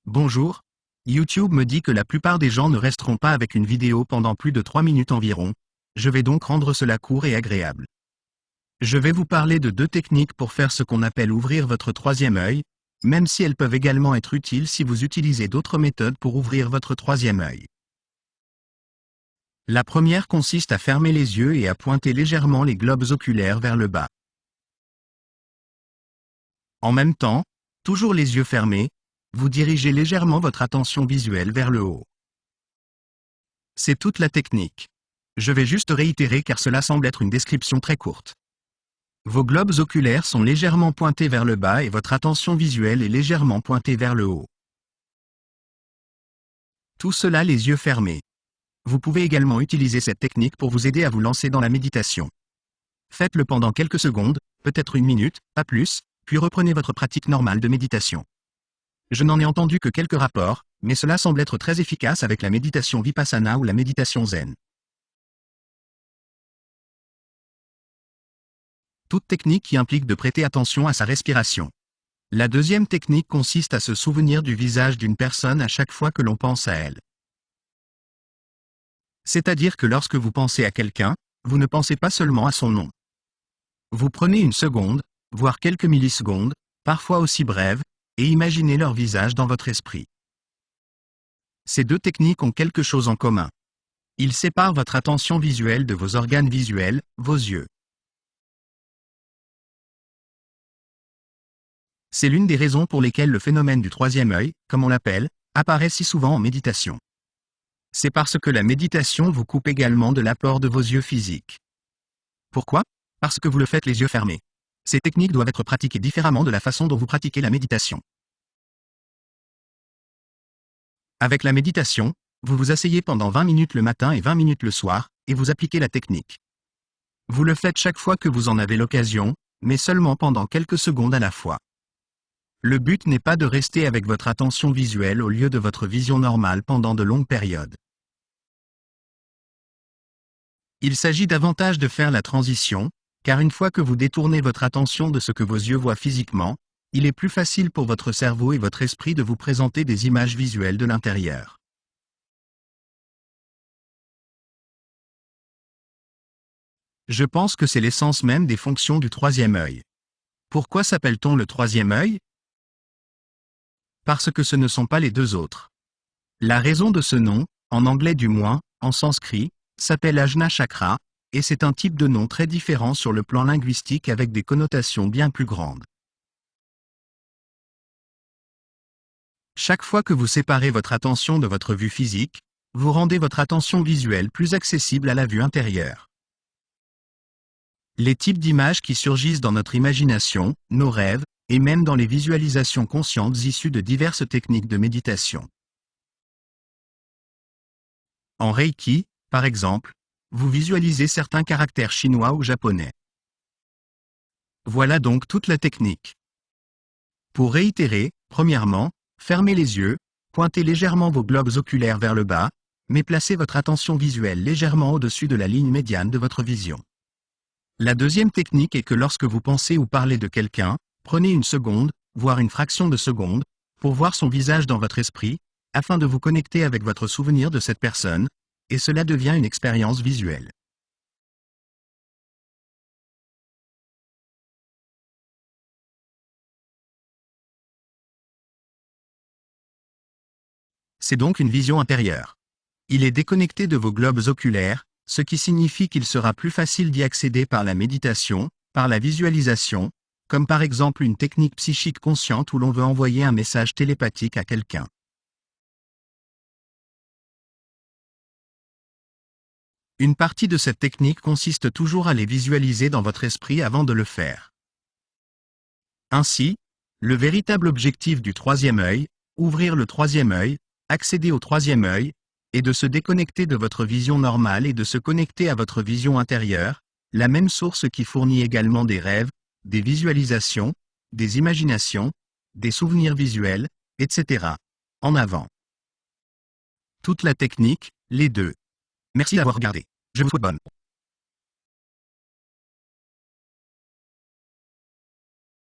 Bonjour. YouTube me dit que la plupart des gens ne resteront pas avec une vidéo pendant plus de 3 minutes environ. Je vais donc rendre cela court et agréable. Je vais vous parler de deux techniques pour faire ce qu'on appelle ouvrir votre troisième œil, même si elles peuvent également être utiles si vous utilisez d'autres méthodes pour ouvrir votre troisième œil. La première consiste à fermer les yeux et à pointer légèrement les globes oculaires vers le bas. En même temps, toujours les yeux fermés, vous dirigez légèrement votre attention visuelle vers le haut. C'est toute la technique. Je vais juste réitérer car cela semble être une description très courte. Vos globes oculaires sont légèrement pointés vers le bas et votre attention visuelle est légèrement pointée vers le haut. Tout cela les yeux fermés. Vous pouvez également utiliser cette technique pour vous aider à vous lancer dans la méditation. Faites-le pendant quelques secondes, peut-être une minute, pas plus, puis reprenez votre pratique normale de méditation. Je n'en ai entendu que quelques rapports, mais cela semble être très efficace avec la méditation Vipassana ou la méditation Zen. Toute technique qui implique de prêter attention à sa respiration. La deuxième technique consiste à se souvenir du visage d'une personne à chaque fois que l'on pense à elle. C'est-à-dire que lorsque vous pensez à quelqu'un, vous ne pensez pas seulement à son nom. Vous prenez une seconde, voire quelques millisecondes, parfois aussi brèves, et imaginez leur visage dans votre esprit. Ces deux techniques ont quelque chose en commun. Ils séparent votre attention visuelle de vos organes visuels, vos yeux. C'est l'une des raisons pour lesquelles le phénomène du troisième œil, comme on l'appelle, apparaît si souvent en méditation. C'est parce que la méditation vous coupe également de l'apport de vos yeux physiques. Pourquoi? Parce que vous le faites les yeux fermés. Ces techniques doivent être pratiquées différemment de la façon dont vous pratiquez la méditation. Avec la méditation, vous vous asseyez pendant 20 minutes le matin et 20 minutes le soir, et vous appliquez la technique. Vous le faites chaque fois que vous en avez l'occasion, mais seulement pendant quelques secondes à la fois. Le but n'est pas de rester avec votre attention visuelle au lieu de votre vision normale pendant de longues périodes. Il s'agit davantage de faire la transition, car une fois que vous détournez votre attention de ce que vos yeux voient physiquement, il est plus facile pour votre cerveau et votre esprit de vous présenter des images visuelles de l'intérieur. Je pense que c'est l'essence même des fonctions du troisième œil. Pourquoi s'appelle-t-on le troisième œil? Parce que ce ne sont pas les deux autres. La raison de ce nom, en anglais du moins, en sanskrit, s'appelle Ajna Chakra, et c'est un type de nom très différent sur le plan linguistique avec des connotations bien plus grandes. Chaque fois que vous séparez votre attention de votre vue physique, vous rendez votre attention visuelle plus accessible à la vue intérieure. Les types d'images qui surgissent dans notre imagination, nos rêves, et même dans les visualisations conscientes issues de diverses techniques de méditation. En Reiki, par exemple, vous visualisez certains caractères chinois ou japonais. Voilà donc toute la technique. Pour réitérer, premièrement, fermez les yeux, pointez légèrement vos globes oculaires vers le bas, mais placez votre attention visuelle légèrement au-dessus de la ligne médiane de votre vision. La deuxième technique est que lorsque vous pensez ou parlez de quelqu'un, prenez une seconde, voire une fraction de seconde, pour voir son visage dans votre esprit, afin de vous connecter avec votre souvenir de cette personne, et cela devient une expérience visuelle. C'est donc une vision intérieure. Il est déconnecté de vos globes oculaires, ce qui signifie qu'il sera plus facile d'y accéder par la méditation, par la visualisation, comme par exemple une technique psychique consciente où l'on veut envoyer un message télépathique à quelqu'un. Une partie de cette technique consiste toujours à les visualiser dans votre esprit avant de le faire. Ainsi, le véritable objectif du troisième œil, ouvrir le troisième œil, accéder au troisième œil, est de se déconnecter de votre vision normale et de se connecter à votre vision intérieure, la même source qui fournit également des rêves, des visualisations, des imaginations, des souvenirs visuels, etc. En avant. Toute la technique, les deux. Merci d'avoir regardé. Je vous souhaite bonne.